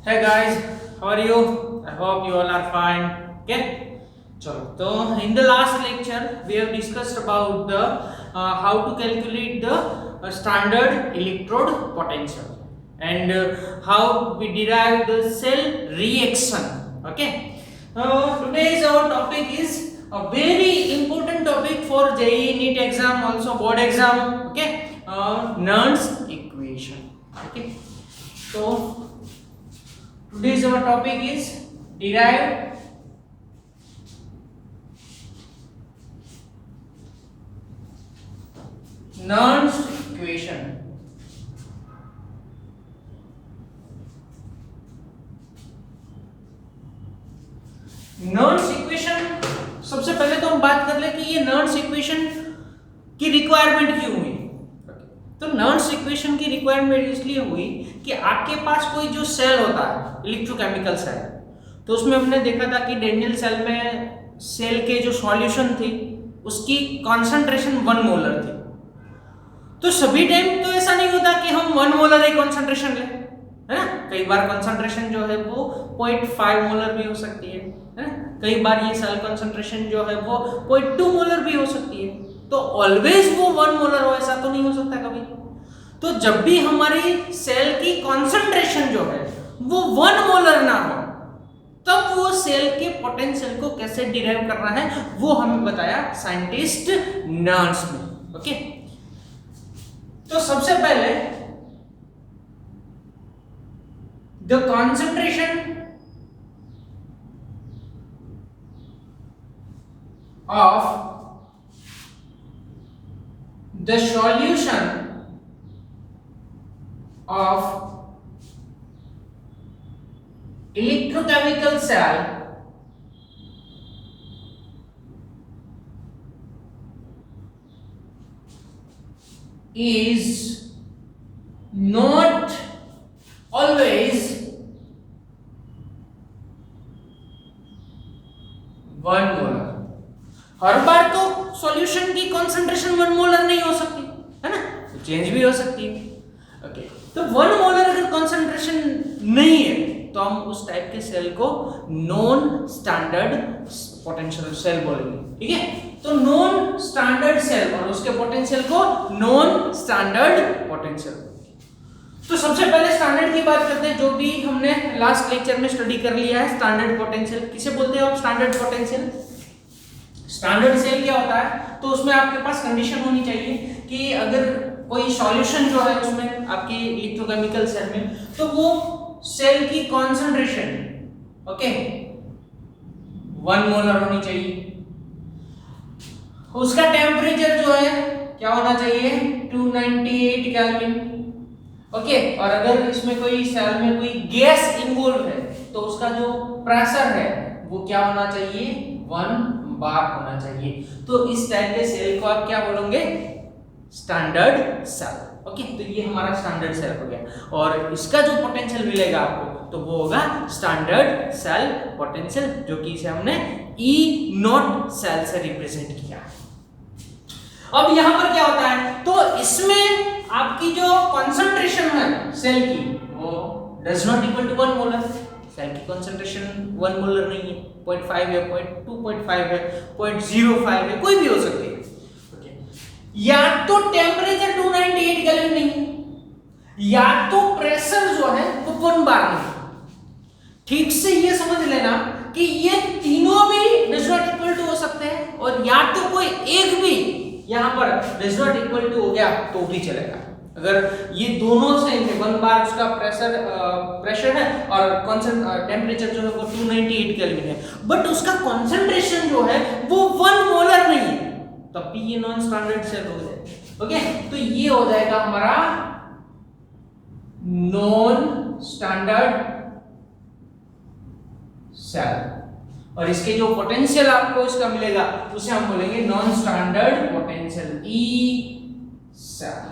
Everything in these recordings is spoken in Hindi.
Hey guys, how are you? I hope you all are fine. Okay. So in the last lecture we have discussed about the how to calculate the standard electrode potential and how we derive the cell reaction. Okay. Today's our topic is a very important topic for JEE NEET exam, also board exam. Okay. Nernst equation. Okay. So today's our topic is derive Nernst equation. Nernst equation, सबसे पहले तो हम बात कर ले कि ये नर्न्स इक्वेशन की रिक्वायरमेंट क्यों हुई। तो नर्न्स इक्वेशन की रिक्वायरमेंट इसलिए हुई कि आपके पास कोई जो सेल होता है इलेक्ट्रोकेमिकल सेल, तो उसमें हमने देखा था कि डेनियल सेल में सेल के जो सॉल्यूशन थी उसकी कॉन्सेंट्रेशन 1 मोलर थी। तो सभी टाइम तो ऐसा नहीं होता कि हम 1 मोलर ही कॉन्सेंट्रेशन लें, है ना। कई बार कॉन्सेंट्रेशन जो है वो 0.5 मोलर भी हो सकती है ना। कई बार ये सेल कॉन्सेंट्रेशन जो है वो 0.2 मोलर भी हो सकती है। तो ऑलवेज वो 1 मोलर हो ऐसा तो नहीं हो सकता कभी। तो जब भी हमारी सेल की कॉन्सेंट्रेशन जो है वो 1 मोलर ना हो, तब वो सेल के पोटेंशियल को कैसे डिराइव करना है वो हमें बताया साइंटिस्ट नर्न्स ने। ओके, तो सबसे पहले the concentration of the solution of electrochemical cell is not always 1 molar. हर बार तो सॉल्यूशन की कंसंट्रेशन 1 मोलर नहीं हो सकती है ना, चेंज भी हो सकती है। ओके, तो 1 मोलर अगर कंसंट्रेशन नहीं है तो हम उस टाइप के सेल को नॉन स्टैंडर्ड पोटेंशियल सेल बोलेंगे। ठीक है, तो नॉन स्टैंडर्ड सेल और उसके पोटेंशियल को नॉन स्टैंडर्ड पोटेंशियल। तो सबसे पहले स्टैंडर्ड की बात करते हैं, जो भी हमने लास्ट लेक्चर में स्टडी कर लिया है। स्टैंडर्ड पोटेंशियल किसे बोलते हैं आप? Standard potential. स्टैंडर्ड सेल क्या होता है? तो उसमें आपके पास कंडीशन होनी चाहिए कि अगर कोई सॉल्यूशन जो है उसमें आपकी इलेक्ट्रोकेमिकल सेल में, तो वो सेल की कॉन्सेंट्रेशन ओके 1 मोलर होनी चाहिए। उसका टेम्परेचर जो है क्या होना चाहिए? 298 केल्विन। ओके, और अगर इसमें कोई सेल में कोई गैस इन्वॉल्व है तो उसका जो प्रेशर है वो क्या होना चाहिए? 1 बार होना चाहिए। तो इस टाइप के सेल को आप क्या बोलोगे? Standard cell. ओके, तो ये हमारा स्टैंडर्ड सेल हो गया और इसका जो पोटेंशियल मिलेगा आपको तो वो होगा स्टैंडर्ड सेल पोटेंशियल, जो कि इसे हमने ई नॉट सेल से रिप्रेजेंट किया। अब यहां पर क्या होता है? तो इसमें आपकी जो कंसंट्रेशन है सेल की वो does not equal to 1 molar. Cell की कंसंट्रेशन 1 मोलर नहीं है, 0.5 है, 2.5 है, 0.05 है, कोई भी हो सकती है। ओके, या तो टेम्परेचर 298 केल्विन नहीं है, या तो प्रेशर जो है वो 1 बार नहीं है। ठीक से ये समझ लेना कि ये तीनों भी डज नॉट इक्वल टू हो सकते हैं, और या तो कोई एक भी यहां पर डज नॉट इक्वल टू हो गया तो भी चलेगा। अगर ये दोनों सेम है, 1 बार उसका प्रेशर है और टेम्परेचर जो है वो 298 केल्विन है, बट उसका कंसंट्रेशन जो है वो 1 मोलर नहीं है, तब भी ये नॉन स्टैंडर्ड सेल हो जाएगा। ओके, तो ये हो जाएगा हमारा नॉन स्टैंडर्ड सेल, और इसके जो पोटेंशियल आपको इसका मिलेगा उसे हम बोलेंगे non standard potential, E cell.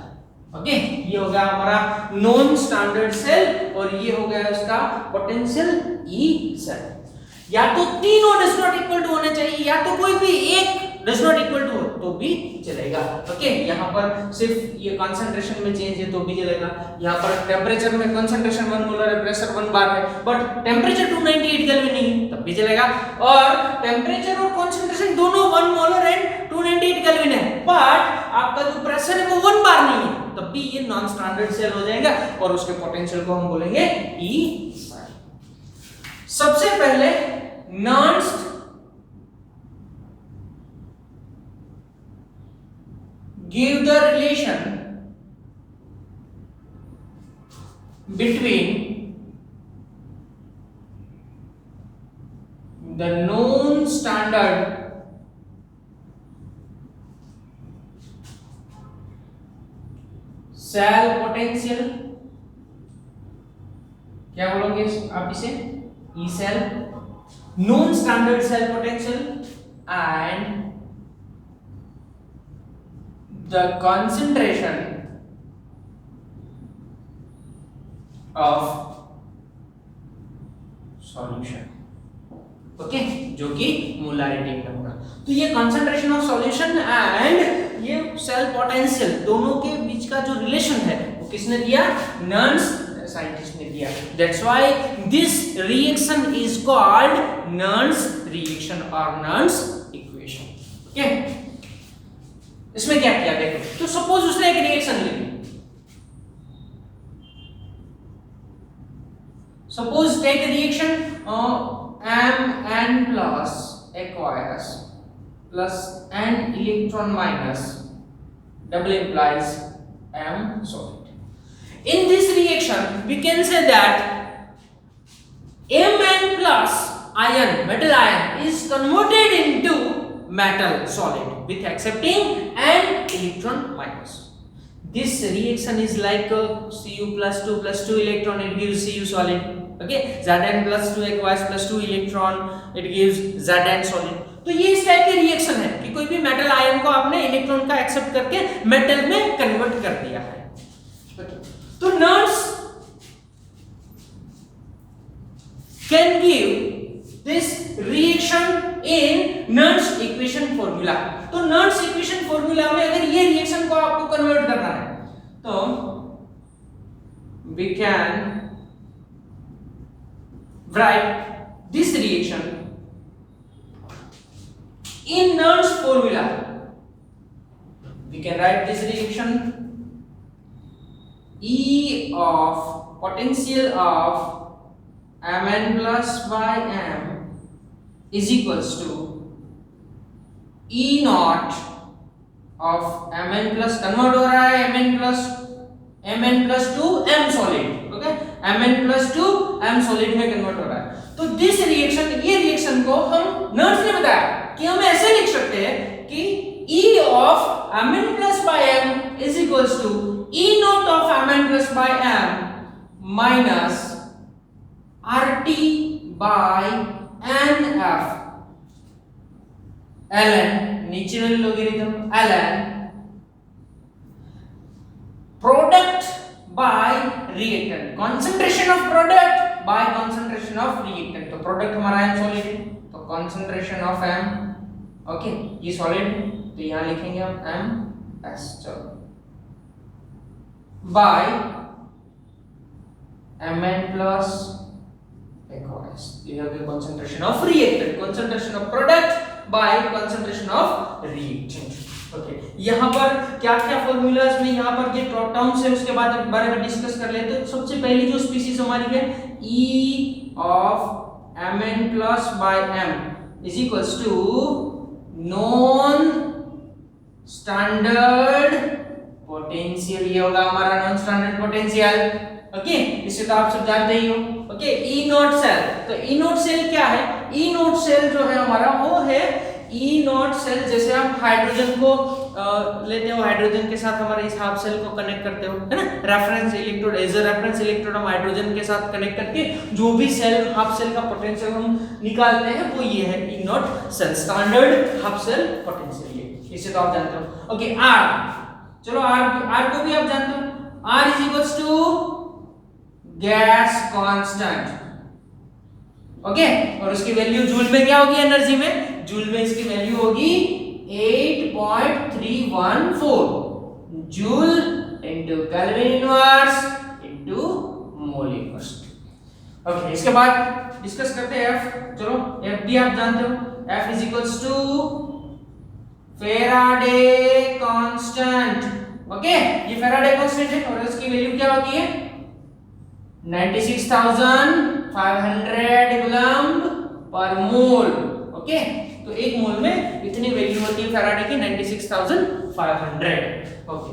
Okay, ये हो गया हमारा नॉन स्टैंडर्ड सेल और ये हो गया उसका पोटेंशियल, ई सेल। या तो तीनों डज नॉट इक्वल टू होने चाहिए, या तो कोई भी एक डज नॉट इक्वल टू तो भी चलेगा। ओके, यहाँ पर सिर्फ ये कंसंट्रेशन में चेंज है तो भी चलेगा, यहाँ पर टेम्परेचर में कंसंट्रेशन 1 मोलर है, प्रेशर 1 बार है, बट टेम्परेचर 298 केल्विन नहीं है तब भी चलेगा, और टेम्परेचर और कंसंट्रेशन दोनों 1 मोलर एंड 298 केल्विन है, बट आपका जो प्रेशर है वो 1 बार नहीं है, तब भी ये नॉन स्टैंडर्ड सेल हो जाएगा और उसके पोटेंशियल को हम बोलेंगे ई। सबसे पहले non give the relation between the known standard cell potential, क्या बोलोगे आप इसे, E cell, known standard cell potential and the concentration of solution, okay, जो कि मोलारिटी में होगा। तो ये कंसंट्रेशन ऑफ सॉल्यूशन एंड ये सेल पोटेंशियल दोनों के बीच का जो रिलेशन है वो किसने दिया, नर्न्स साइंटिस्ट ने दिया। That's why this reaction is called Nernst reaction और नर्न्स इक्वेशन। ओके, इसमें क्या किया देखो, तो सपोज उसने एक रिएक्शन ले ली, suppose take reaction Mn plus aqueous plus n electron minus double implies M solid. In this reaction we can say that Mn plus ion, metal ion, is converted into metal solid with accepting an electron minus. This reaction is like Cu plus 2 electron, it gives Cu solid. Okay, Zn plus 2 aqueous plus 2 electron, it gives Zn solid. तो ये इस टाइप की रिएक्शन है कि कोई भी मेटल आयन को आपने इलेक्ट्रॉन का एक्सेप्ट करके मेटल में कन्वर्ट कर दिया है। तो nurse can give this reaction in Nernst equation formula. तो नर्स इक्वेशन फॉर्मूला में अगर ये रिएक्शन को आपको कन्वर्ट करना है तो we can write this reaction in Nernst formula. We can write this reaction E of potential of Mn plus by M is equals to E naught of Mn plus, convert हो रहा है Mn plus 2 M solid, okay, Mn plus 2 M solid में कन्वर्ट हो रहा है। तो दिस रिएक्शन, ये रिएक्शन को हम नर्स ने बताया कि हम ऐसे लिख सकते हैं कि E of Mn plus by M is equals to E naught of Mn plus by M minus RT by NF ln, natural logarithm ln product by reactant, concentration of product by concentration of reactant। तो प्रोडक्ट हमारा M सॉलिड है तो concentration of M, ओके, ये सॉलिड है तो यहाँ लिखेंगे हम MS, चलो, by Mn plus aqueous, ये हो गया concentration of reactant, concentration of product by concentration of reactant। Okay, यहाँ पर क्या क्या फॉर्मूलाज में यहाँ पर जो टर्म्स है उसके बारे में डिस्कस कर लेते हैं। तो सबसे पहली जो स्पीशीज हमारी है E of Mn plus by M is equals to non standard potential, ये होगा हमारा नॉन स्टैंडर्ड पोटेंशियल। ओके, इसे तो आप सब जानते ही हो। ओके, ई नॉट सेल, तो ई नॉट सेल क्या है, ई नॉट सेल जो है हमारा वो है ई नॉट सेल, जैसे आप हाइड्रोजन को लेते हो, हाइड्रोजन के साथ हमारे इस हाफ सेल को कनेक्ट करते हो, है ना, reference electrode, as a reference electrode हम हाइड्रोजन के साथ कनेक्ट करके जो भी सेल हाफ सेल का पोटेंशियल हम निकालते हैं वो ये है E naught cell, standard half cell potential, ये इसे तो आप जानते हो। ओके, आर, चलो आर को भी आप जानते हो, R is equals to gas constant. Okay, और उसकी वैल्यू जूल में क्या होगी, एनर्जी में, जूल में इसकी वैल्यू होगी 8.314 joule into kelvin inverse into mole inverse. Okay, इसके बाद डिस्कस करते हैं F। चलो F भी आप जानते हो, F is equals to Faraday constant. Okay, ये फेराडे कांस्टेंट है और इसकी वैल्यू क्या होती है 96,500 कूलम्ब पर मोल। ओके, तो एक मोल में इतनी वैल्यू होती है फेराडे की 96,500। ओके,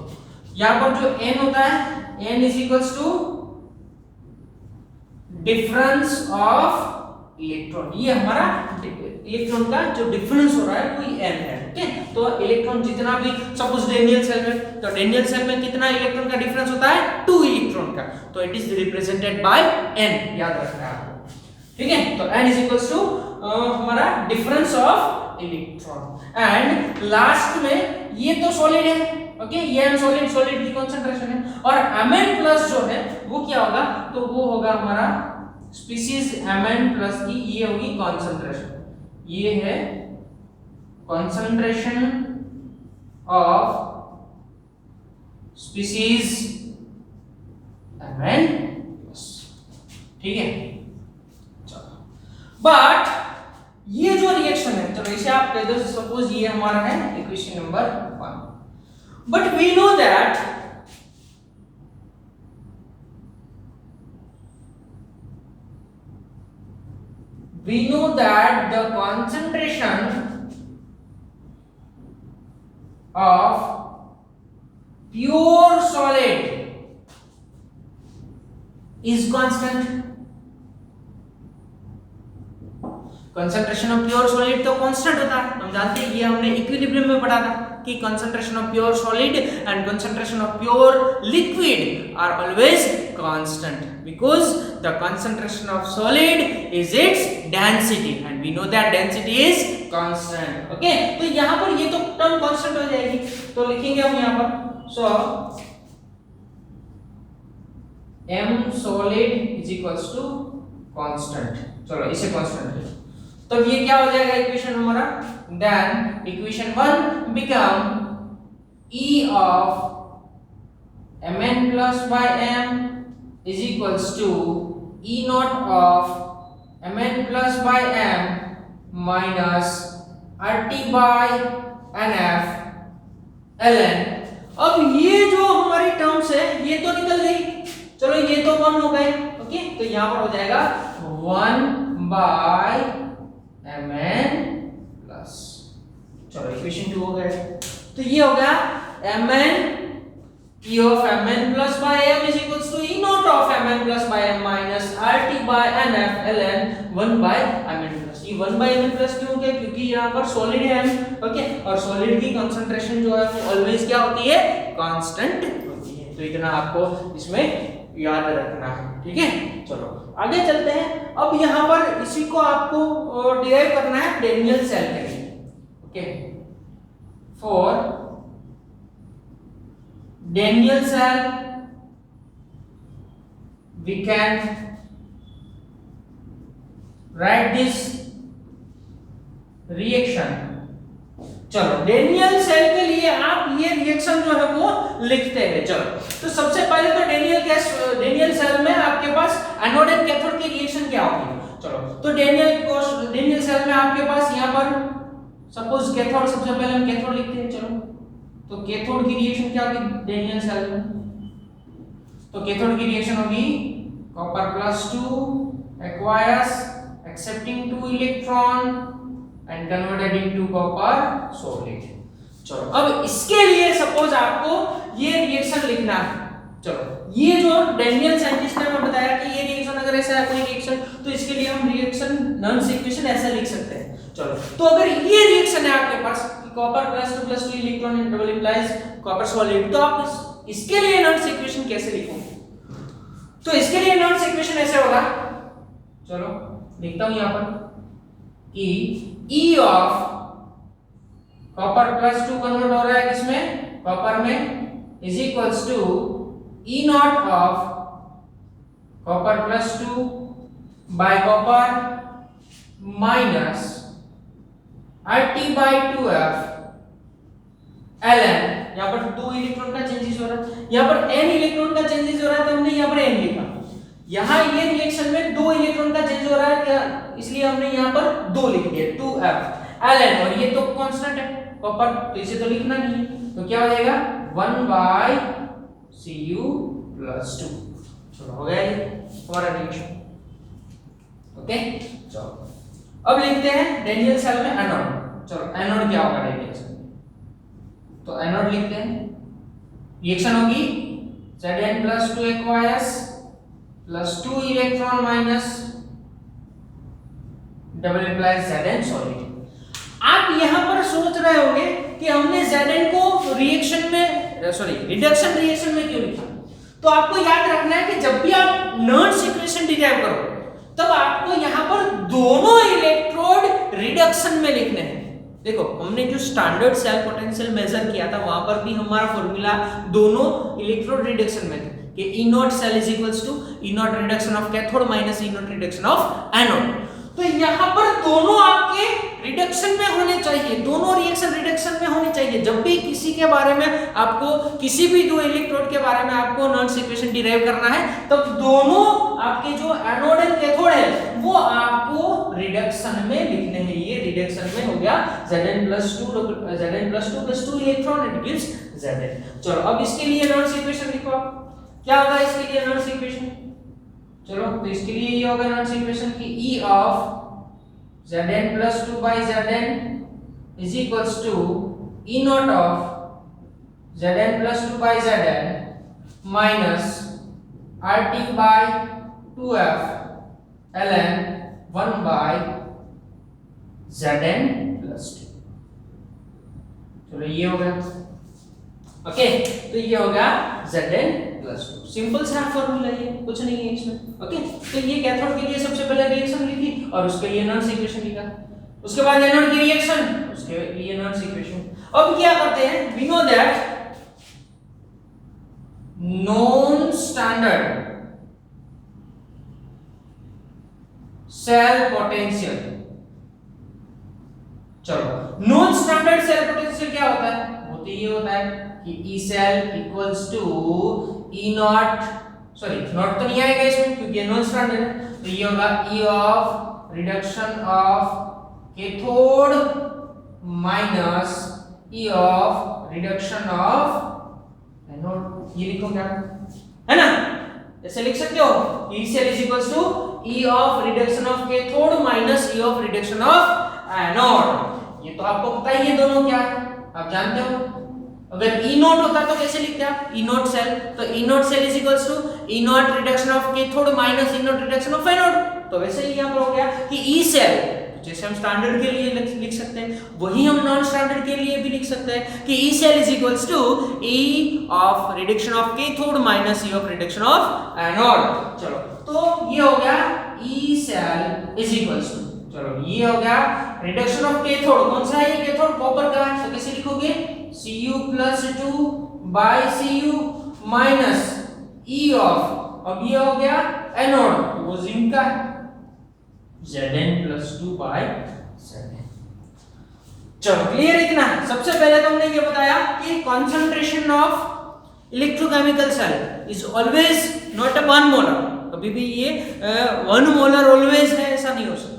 यहां पर जो n होता है n is equals to difference of electron. ये हमारा इलेक्ट्रॉन का जो डिफरेंस हो रहा है वो n है। ओके, तो इलेक्ट्रॉन जितना भी सपोज डेनियल सेल में, तो डेनियल सेल में कितना इलेक्ट्रॉन का डिफरेंस होता है 2 इलेक्ट्रॉन का, तो it is represented by n, याद रखना है आपको। ठीक है, तो n इज इक्वल्स टू हमारा difference of electron. And last में ये तो सॉलिड है। ओके, ये सॉलिड की कंसंट्रेशन है और Mn प्लस जो है वो क्या होगा, तो वो होगा हमारा स्पीशीज Mn प्लस की ये होगी कंसंट्रेशन। ये है concentration of species Mn plus. ठीक है, चलो बट ये जो रिएक्शन है, चलो इसे आप कह दो सपोज ये हमारा है equation number 1, but we know that the concentration of pure solid is constant। Concentration of pure solid तो कांस्टेंट होता है, हम जानते हैं, ये हमने इक्विलिब्रियम में पढ़ा था कि concentration of pure solid and concentration of pure liquid are always constant because the concentration of solid is its density and we know that density is constant. Okay, तो यहां पर ये तो टर्म कांस्टेंट हो जाएगी, तो लिखेंगे हम यहां पर सो m solid is equals to constant। चलो इसे कांस्टेंट है, तो ये क्या हो जाएगा इक्वेशन हमारा, then equation 1 become E of Mn plus by m is equals to E naught of Mn plus by m minus RT by NF ln। अब ये जो हमारी टर्म्स है ये तो निकल गई, चलो ये तो 1 हो गए। ओके, तो यहां पर हो जाएगा 1 by Mn प्लस, चलो इक्वेशन 2 हो गया, तो ये हो गया Mn E of Mn plus by m is equals to E naught of Mn plus by m minus RT by NF ln 1 by Mn plus। ये 1 by Mn plus क्यों हो गया, क्योंकि यहाँ पर सॉलिड है m। ओके, और सॉलिड की कंसंट्रेशन जो है वो ऑलवेज क्या होती है, कांस्टेंट होती है, तो इतना आपको इसमें याद रखना है। ठीक है, चलो आगे चलते हैं। अब यहाँ पर इसी को आपको डिराइव करना है डेनियल सेल के लिए। Okay, for Daniell cell we can write this reaction. चलो डेनियल सेल के लिए आप ये रिएक्शन जो है वो लिखते हैं। चलो, तो सबसे पहले तो डेनियल सेल में आपके पास एनोड एंड कैथोड की रिएक्शन क्या होगी। चलो, तो डेनियल सेल में आपके पास यहाँ पर सपोज कैथोड, सबसे पहले हम कैथोड लिखते हैं। चलो, तो कैथोड की रिएक्शन क्या होगी डेनियल सेल में, तो कैथोड की रिएक्शन होगी copper plus 2 acquires accepting 2 electron and converted into copper solid. चलो, अब इसके लिए सपोज आपको ये रिएक्शन लिखना है। चलो, ये जो डेनियल साइंटिस्ट ने हमें बताया कि ये रिएक्शन अगर ऐसा है कोई रिएक्शन, तो इसके लिए हम रिएक्शन नॉन इक्वेशन ऐसा लिख सकते हैं। चलो, तो अगर ये रिएक्शन है आपके पास copper plus 2 plus 2 electron in double implies copper solid, तो आप इसके लिए नॉन इक्वेशन कैसे लिखोगे, तो इसके लिए नॉन इक्वेशन ऐसे होगा। चलो लिखता हूं यहां पर कि E of copper plus 2 convert हो रहा है किसमें, कॉपर में, is equals to E naught of copper plus 2 by copper minus RT by 2F Ln, यहाँ पर 2 इलेक्ट्रॉन का चेंजेस हो रहा है, यहाँ पर n इलेक्ट्रॉन का चेंजेस हो रहा है तो हमने यहाँ पर n लिखा। यहाँ ये रिएक्शन में 2 इलेक्ट्रॉन का चेंज हो रहा है इसलिए हमने यहाँ पर 2 लिख दिया 2f Ln, और ये तो कांस्टेंट है कॉपर तो इसे तो लिखना नहीं है, तो क्या हो जाएगा 1/Cu + 2। चलो हो गया ये हमारा रिएक्शन। ओके चलो अब लिखते हैं डेनियल सेल में एनोड। चलो एनोड क्या होगा रिएक्शन, तो एनोड लिखते हैं, रिएक्शन होगी Zn + 2 aqueous + 2 electron minus double implies Zn solid. आप यहां पर सोच रहे होंगे कि हमने Zn को रिएक्शन में रिडक्शन रिएक्शन में क्यों लिखा, तो आपको याद रखना है कि जब भी आप नर्स इक्वेशन डिराइव करो तब आपको यहां पर दोनों इलेक्ट्रोड रिडक्शन में लिखने हैं। देखो हमने जो स्टैंडर्ड सेल पोटेंशियल मेजर किया था वहां पर भी हमारा फॉर्मूला दोनों इलेक्ट्रोड रिडक्शन में था कि E naught cell is equals to E naught reduction of cathode minus E naught reduction of anode. तो यहां पर दोनों आपके रिडक्शन में होने चाहिए, दोनों रिएक्शन रिडक्शन में होनी चाहिए। जब भी किसी के बारे में आपको किसी भी दो इलेक्ट्रोड के बारे में आपको नॉइस इक्वेशन डिराइव करना है तब दोनों आपके जो एनोड एंड कैथोड है वो आपको रिडक्शन में लिखने हैं। ये रिडक्शन में हो गया Zn + 2 electron it gives Zn। चलो अब इसके लिए नॉइस इक्वेशन लिखो आप, क्या होगा इसके लिए नॉइस इक्वेशन। चलो तो इसके लिए ये होगा नॉइस इक्वेशन की E of Zn + 2/Zn is equals to E naught of Zn + 2/Zn minus RT by 2f ln 1/Zn + 2। चलो ये हो गया ओके, तो ये हो गया Zn + 2। सिंपल सा फॉर्मूला है, कुछ नहीं है इसमें। ओके तो ये कैथोड के लिए सबसे पहले रिएक्शन लिखी और उसके लिए नॉइस इक्वेशन लिखा, उसके बाद एनोड की रिएक्शन, उसके लिए नॉइस इक्वेशन। अब क्या करते हैं, we know that non standard cell potential. चलो नॉन स्टैंडर्ड सेल पोटेंशियल क्या होता है, वो तो ये होता है कि E cell equals to E naught, sorry not तो नहीं आएगा इसमें क्योंकि ये नॉन स्टैंडर्ड है, तो ये होगा E of reduction of cathode minus E of reduction of anode. ये लिखो क्या है ना, ऐसे लिख सकते हो E cell is equals to E of reduction of cathode minus E of reduction of anode. ये तो आपको पता ही है दोनों क्या है, आप जानते हो। अगर E नॉट होता तो कैसे लिखते आप, E नॉट सेल, तो E naught cell is equals to E naught reduction of cathode minus E naught reduction of anode. तो वैसे ही यहां पर हो गया कि E सेल, जैसे हम स्टैंडर्ड के लिए लिख सकते हैं वही हम नॉन स्टैंडर्ड के लिए भी लिख सकते हैं कि E cell is equals to E of reduction of cathode minus E of reduction of anode. चलो तो ये हो गया E cell is equals to, चलो ये हो गया रिडक्शन ऑफ कैथोड, कौन सा है ये कैथोड, कॉपर का है, तो कैसे लिखोगे Cu + 2/Cu minus E of, अब ये हो गया एनोड, वो जिंक का है, Zn + 2/Zn। चलो क्लियर इतना। सबसे पहले तो हमने ये बताया कि concentration of electrochemical cell is always not a 1 molar, कभी भी ये 1 मोलर ऑलवेज है ऐसा नहीं हो सकता,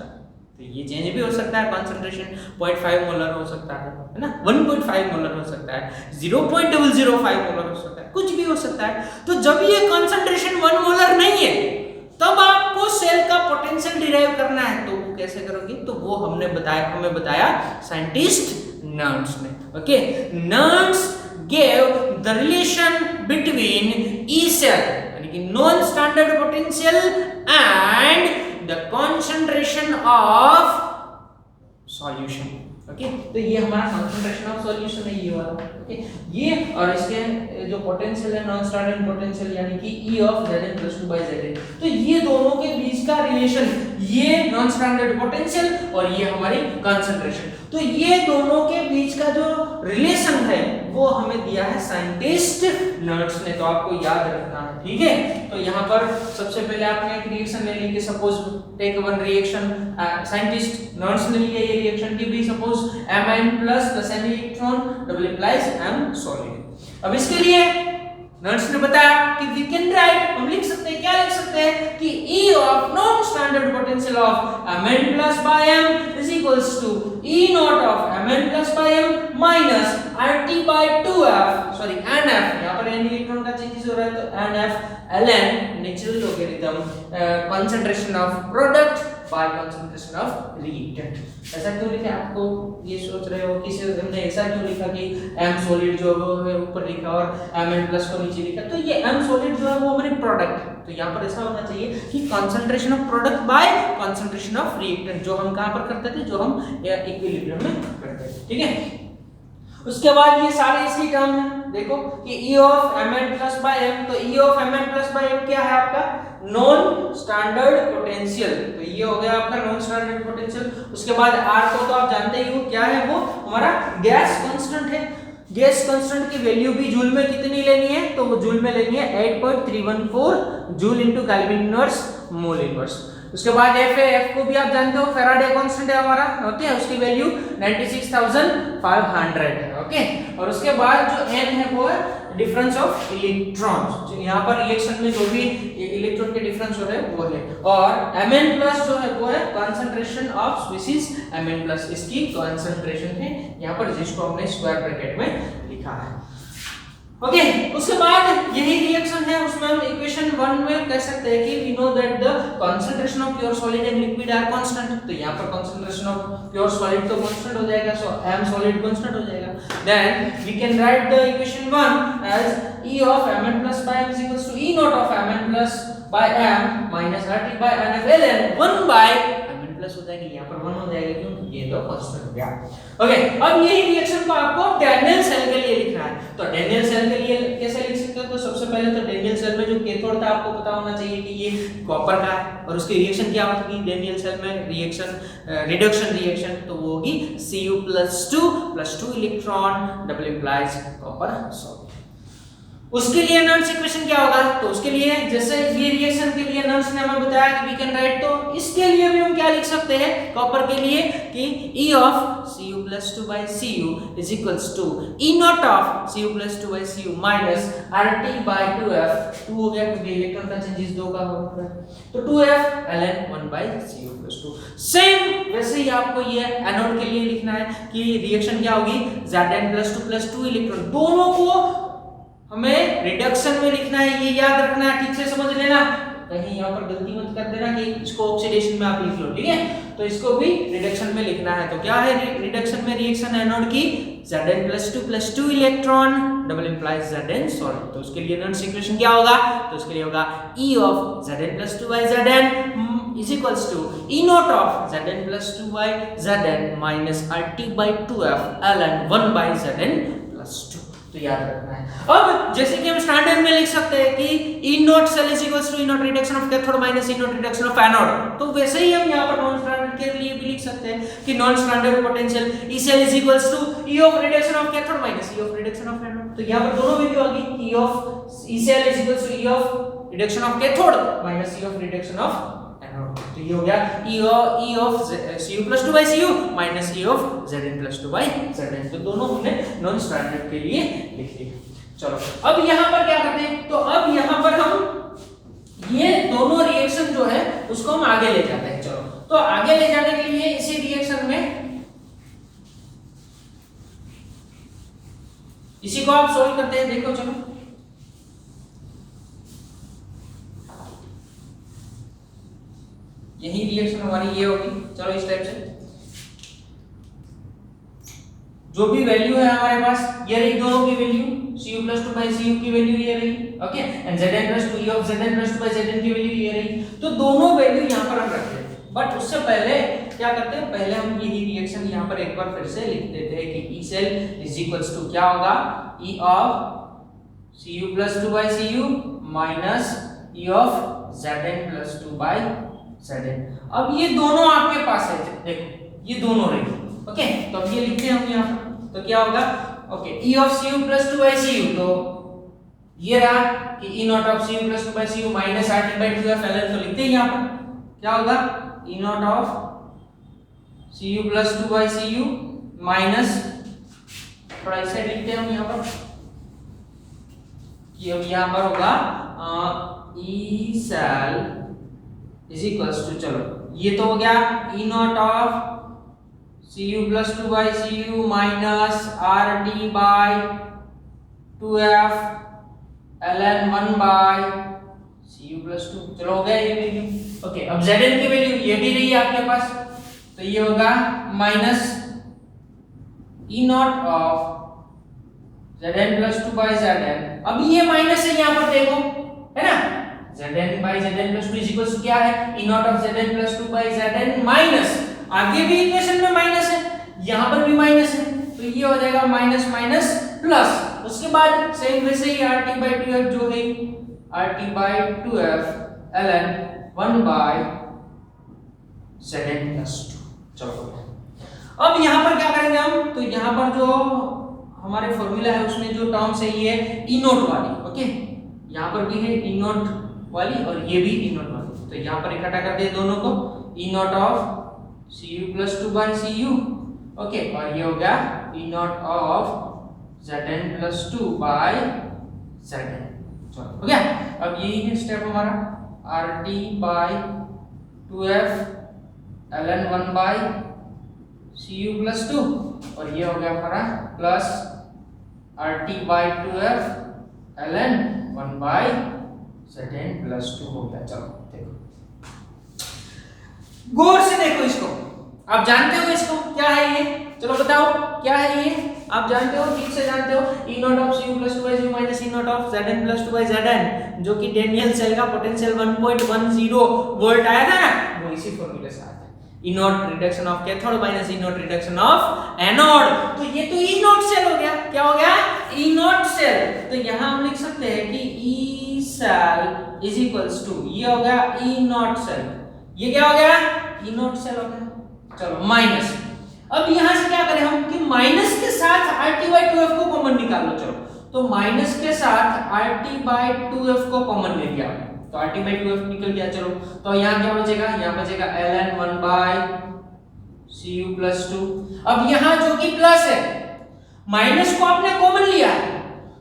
तो ये चेंज भी हो सकता है, कंसंट्रेशन 0.5 मोलर हो सकता है ना, 1.5 मोलर हो सकता है, 0.005 मोलर हो सकता है, कुछ भी हो सकता है। तो जब ये कंसंट्रेशन 1 मोलर नहीं है तब आपको सेल का पोटेंशियल डिराइव करना है, तो वो कैसे करोगे, तो वो हमें बताया साइंटिस्ट नर्न्स ने। Okay Nernst gave the relation between E cell यानी कि non standard potential and the concentration of solution। Okay तो ये हमारा concentration of solution है ये वाला। ओके ये और इसके जो पोटेंशियल है नॉन स्टैंडर्ड पोटेंशियल यानी कि E ऑफ Zn + 2/Zn, तो ये दोनों के बीच का रिलेशन, ये नॉन स्टैंडर्ड पोटेंशियल और ये हमारी कंसंट्रेशन, तो ये दोनों के बीच का जो रिलेशन है वो हमें दिया है साइंटिस्ट नर्स ने, तो आपको याद रखना है, ठीक है। तो यहाँ पर सबसे पहले आपने एक रिएक्शन ले ली कि suppose take one reaction, scientist Nernst ने लिया ये रिएक्शन की भी, suppose Mn plus N electron double implies M solid. अब इसके लिए नर्स ने बताया कि वी कैन राइट, हम लिख सकते हैं, क्या लिख सकते हैं कि E of non standard potential of Mn plus by M is equals to E naught of Mn plus by M minus RT by 2F, sorry NF, यहाँ पर N इलेक्ट्रॉन का चेंजेस हो रहा है तो NF ln natural logarithm concentration of product by concentration of reactant. ऐसा क्यों लिखा? आपको ये सोच रहे हो कि हमने ऐसा क्यों लिखा कि M सॉलिड जो है ऊपर लिखा और Mn प्लस को नीचे लिखा, तो ये M सॉलिड जो है वो हमारे प्रोडक्ट है, तो यहाँ पर ऐसा होना चाहिए कि concentration of product by concentration of reactant, जो हम कहाँ पर करते थे, जो हम इक्विलिब्रियम में करते थे, ठीक है। उसके बाद ये सारे इसकी टर्म है, देखो कि E of Mn plus by M, तो E of Mn plus by M क्या है आपका? नॉन स्टैंडर्ड पोटेंशियल, तो ये हो गया आपका नॉन स्टैंडर्ड पोटेंशियल। उसके बाद R को तो आप जानते ही हो क्या है, वो हमारा गैस कांस्टेंट है। गैस कांस्टेंट की वैल्यू भी जूल में कितनी लेनी है, तो वो जूल में लेनी है 8.314 joule into kelvin inverse mole inverse. उसके बाद F है, F को भी आप जानते हो फैराडे कांस्टेंट है हमारा, ओके, उसकी वैल्यू 96,500 है, ओके। और उसके बाद जो N है वो है डिफरेंस ऑफ इलेक्ट्रॉन्स, यहाँ पर रिएक्शन में जो भी इलेक्ट्रॉन के डिफरेंस हो रहे हैं वो है, और Mn प्लस जो है वो है concentration of species Mn plus, इसकी कंसंट्रेशन है यहाँ पर, जिसको हमने स्क्वायर ब्रैकेट में लिखा है, ओके। उसके बाद यही रिएक्शन है, उसमें हम इक्वेशन 1 में कह सकते हैं कि we know that the concentration of pure solid and liquid are constant, तो यहाँ पर कंसंट्रेशन ऑफ प्योर सॉलिड तो कांस्टेंट हो जाएगा, सो M सॉलिड कांस्टेंट हो जाएगा। Then we can write the equation 1 as E of Mn plus by M is equals to E naught of Mn plus by M minus RT by NF ln 1 by Mn plus हो जाएगा, यहाँ पर 1 हो जाएगा, क्यों? ये तो कांस्टेंट हो गया, ओके। अब यही रिएक्शन को आपको डैनियल सेल के लिए लिखना है, तो डैनियल सेल के लिए कैसे लिख सकते हो? तो सबसे पहले तो डैनियल सेल में जो कैथोड था आपको पता होना चाहिए कि ये कॉपर का है, और उसकी रिएक्शन क्या होगी डैनियल सेल में? रिएक्शन रिडक्शन रिएक्शन, तो वो होगी Cu+2 electron double implies copper salt. उसके लिए नर्स इक्वेशन क्या होगा? तो उसके लिए जैसे ये रिएक्शन के लिए नर्स ने हमें बताया कि वी कैन राइट, तो इसके लिए भी हम क्या लिख सकते हैं कॉपर के लिए कि E of Cu+2 by Cu is equals to E naught of Cu+2 by Cu minus RT by 2F, 2 हो गया क्योंकि इलेक्ट्रॉन का चेंजेस 2 का हो रहा है, तो 2F ln 1 by Cu+2। Same वैसे ही आपको ये एनोड के लिए लिखना है कि रिएक्शन क्या होगी Zn+2+2 इलेक्ट्रॉन, दोनों को हमें रिडक्शन में लिखना है, ये याद रखना है, ठीक से समझ लेना, कहीं यहाँ पर गलती मत कर देना कि इसको ऑक्सीडेशन में आप लिख लो, ठीक है। तो इसको भी रिडक्शन में लिखना है, तो क्या है रिडक्शन में रिएक्शन एनोड की Zn+2+2 electron double implies Zn solid, तो उसके लिए नर्स इक्वेशन क्या होगा? तो उसके लिए होगा E of Zn+2 by Zn is equals to E naught of Zn+2 by Zn minus RT by 2F ln 1 by Zn+2, तो याद रखना है। अब जैसे कि हम स्टैंडर्ड में लिख सकते हैं कि E naught cell is equals to E naught reduction of cathode minus E naught reduction of anode, तो वैसे ही हम यहाँ पर नॉन स्टैंडर्ड के लिए भी लिख सकते हैं कि non standard potential E cell is equals to E of reduction of cathode minus E of reduction of anode, तो यहाँ पर दोनों वैल्यू आ गई, E of E cell is equals to E of reduction of cathode minus E of reduction of anode, तो ये हो गया E of Cu+2 by Cu minus E of Zn+2 by Zn, तो दोनों हमने नॉन स्टैंडर्ड के लिए लिख लिया। चलो अब यहाँ पर क्या करते हैं, तो अब यहाँ पर हम ये दोनों रिएक्शन जो है उसको हम आगे ले जाते हैं। चलो तो आगे ले जाने के लिए इसी रिएक्शन में इसी को आप सोल्व करते हैं, देखो चलो यही रिएक्शन हमारी ये होगी, चलो इस टाइप से जो भी वैल्यू है हमारे पास ये रही, दोनों की वैल्यू Cu+2 by Cu की वैल्यू ये रही, okay, and Zn+2 E of Zn+2 by Zn की वैल्यू ये रही, तो दोनों वैल्यू यहाँ पर हम रखते हैं। बट उससे पहले क्या करते हैं, पहले हम यही रिएक्शन यहाँ पर एक बार फिर से लिख देते हैं कि E cell is equals to क्या होगा, E of Cu+2 by Cu minus E of Zn+2 by Zn। अब ये दोनों आपके पास है, देखो ये दोनों रही, ओके, तो अब ये लिखते हैं हम यहाँ पर, तो क्या होगा okay E of C U plus 2 by C U, तो ये रहा कि E naught of C U plus 2 by C U minus R T by 2 F L N, तो लिखते हैं यहाँ पर क्या होगा E naught of C U plus 2 by C U minus, थोड़ा इसे लिखते हैं हम यहाँ पर कि अब यहाँ पर होगा E cell is equals to, चलो ये तो हो गया E naught of C U plus 2 by C U minus R T by 2 F L N 1 by C U plus 2, चलो हो गया ये वैल्यू। ओके अब जेड एन की वैल्यू ये भी रही है आपके पास, तो ये होगा minus E naught of Zn plus 2 by Zn, अब ये माइनस है यहाँ पर देखो है ना, Zn by Zn plus 2 is equals to क्या है E naught of Zn plus 2 by Zn minus, आगे भी इक्वेशन में माइनस है, यहाँ पर भी माइनस है, तो ये हो जाएगा माइनस माइनस प्लस, उसके बाद सेम वैसे ही RT by 2f जो है RT by 2f ln 1 by Zn plus 2। चलो अब यहाँ पर क्या करेंगे हम, तो यहाँ पर जो हमारे फॉर्मूला है उसमें जो टर्म्स है ये ई नोट वाली, ओके यहाँ पर भी है ई नोट वाली और ये भी ई नोट वाली, तो यहाँ पर इकट्ठा कर दे दोनों को E naught of C U plus 2 by C U, okay और ये हो गया E naught of Zn plus 2 by Zn, चलो हो गया। अब यही है स्टेप हमारा RT by 2f ln 1 by C U plus 2 और ये हो गया हमारा plus RT by 2f ln 1 by Zn plus 2 हो गया। चलो देखो गौर से देखो इसको, आप जानते हो इसको क्या है ये, चलो बताओ क्या है ये, आप जानते हो ठीक से जानते हो E naught of Cu plus 2 by Cu minus E naught of Zn plus 2 by Zn, जो कि डेनियल सेल का पोटेंशियल 1.10 वोल्ट आया था ना, वो इसी फॉर्मूले से आता है E naught reduction of cathode minus E naught reduction of anode, तो ये तो E naught सेल हो गया, क्या हो गया E naught सेल, तो यहाँ हम लिख सकते हैं कि E cell is equals to ये हो गया E naught सेल, ये क्या हो गया E naught सेल हो गया। चलो माइनस, अब यहाँ से क्या करें हम कि माइनस के साथ RT by 2f को कॉमन निकाल लो, चलो तो माइनस के साथ RT by 2f को कॉमन ले लिया तो RT by 2f निकल गया, चलो तो यहाँ क्या बचेगा, यहाँ बचेगा ln 1 by Cu plus 2, अब यहाँ जो कि प्लस है माइनस को आपने कॉमन लिया है,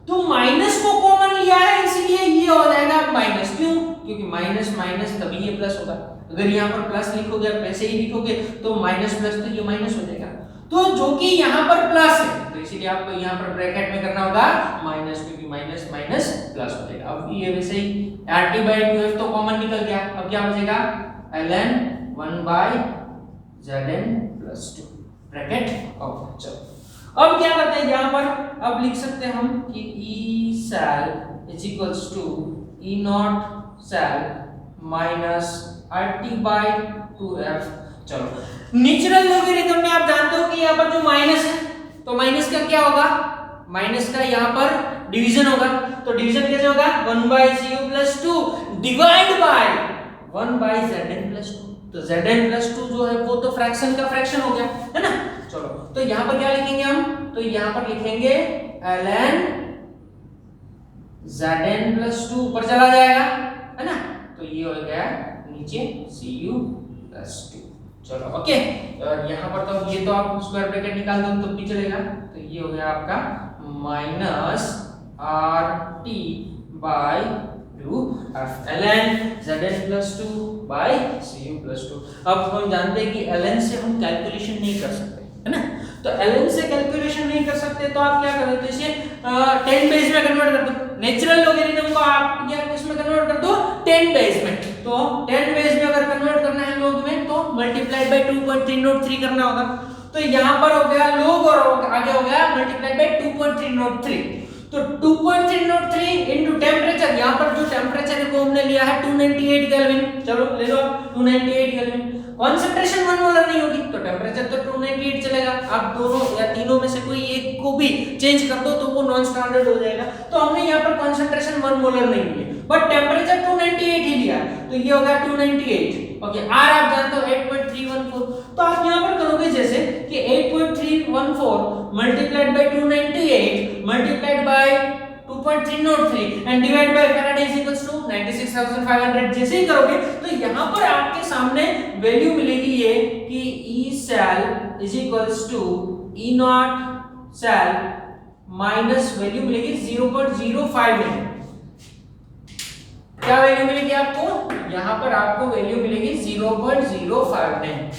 तो माइनस को कॉमन लिया है इसलिए ये हो जाएगा माइनस, क्यों क्योंकि माइनस माइनस तभी ये प्लस होगा, अगर यहाँ पर प्लस लिखोगे वैसे ही लिखोगे तो माइनस प्लस तो ये माइनस हो जाएगा, तो जो कि यहाँ पर प्लस है तो इसीलिए आपको यहाँ पर ब्रैकेट में करना होगा माइनस, क्योंकि माइनस माइनस प्लस हो जाएगा। अब ये वैसे ही RT by 2f तो कॉमन निकल गया, अब क्या बचेगा ln 1 by Zn plus 2 bracket okay. चलो अब क्या करते हैं यहाँ पर, अब लिख सकते हैं हम कि E cell is equals to E naught cell minus RT by 2f। चलो नेचुरल लॉगरिथम में आप जानते हो कि यहाँ पर जो माइनस है तो माइनस का क्या होगा, माइनस का यहाँ पर डिवीजन होगा, तो डिवीजन कैसे होगा 1 by Cu plus 2 divide by 1 by Zn plus 2, तो Zn plus 2 जो है वो तो फ्रैक्शन का फ्रैक्शन हो गया है ना। चलो तो यहाँ पर क्या लिखेंगे हम, तो यहाँ पर लिखेंगे ln Zn plus 2 ऊपर चला जाएगा है ना, तो ये हो गया नीचे Cu plus 2। चलो ओके, और यहाँ पर तो ये तो आप स्क्वायर ब्रैकेट निकाल दो तो भी चलेगा, तो ये हो गया आपका minus RT by 2f ln Zn plus 2 by Cu plus 2। अब हम जानते हैं कि ln से हम कैलकुलेशन नहीं कर सकते है ना, तो ln से कैलकुलेशन नहीं कर सकते तो आप क्या करो, तो इसे 10 बेस में कन्वर्ट कर दो, नेचुरल लॉगरिथम को आप या इसमें कन्वर्ट कर दो 10 बेस में, तो 10 बेस में अगर कन्वर्ट करना है लॉग में तो मल्टीप्लाइड बाय 2.303 करना होगा, तो यहाँ पर हो गया लॉग और आगे हो गया मल्टीप्लाइड बाय 2.303, तो 2.303 इनटू टेंपरेचर, यहाँ पर जो टेंपरेचर है वो हमने लिया है 298 केल्विन, चलो ले लो 298 केल्विन, कंसंट्रेशन 1 मोलर नहीं होगी तो टेंपरेचर तो 298 चलेगा, आप दोनों या तीनों में से कोई एक को भी चेंज कर दो तो वो नॉन स्टैंडर्ड हो जाएगा, तो हमने यहाँ पर कंसंट्रेशन 1 मोलर नहीं ली, बट टेम्परेचर 298 ही लिया, तो ये हो गया 298। ओके, आर आप जानते हो 8.314, तो आप यहाँ पर करोगे जैसे कि 8.314 multiplied by 298 multiplied by 2.303 and divide by Faraday is equals to 96500। जैसे ही करोगे तो यहाँ पर आपके सामने वैल्यू मिलेगी ये कि E cell is equals to E naught cell minus value मिलेगी 0.059। क्या वैल्यू मिलेगी आपको? यहां पर आपको वैल्यू मिलेगी 0.059।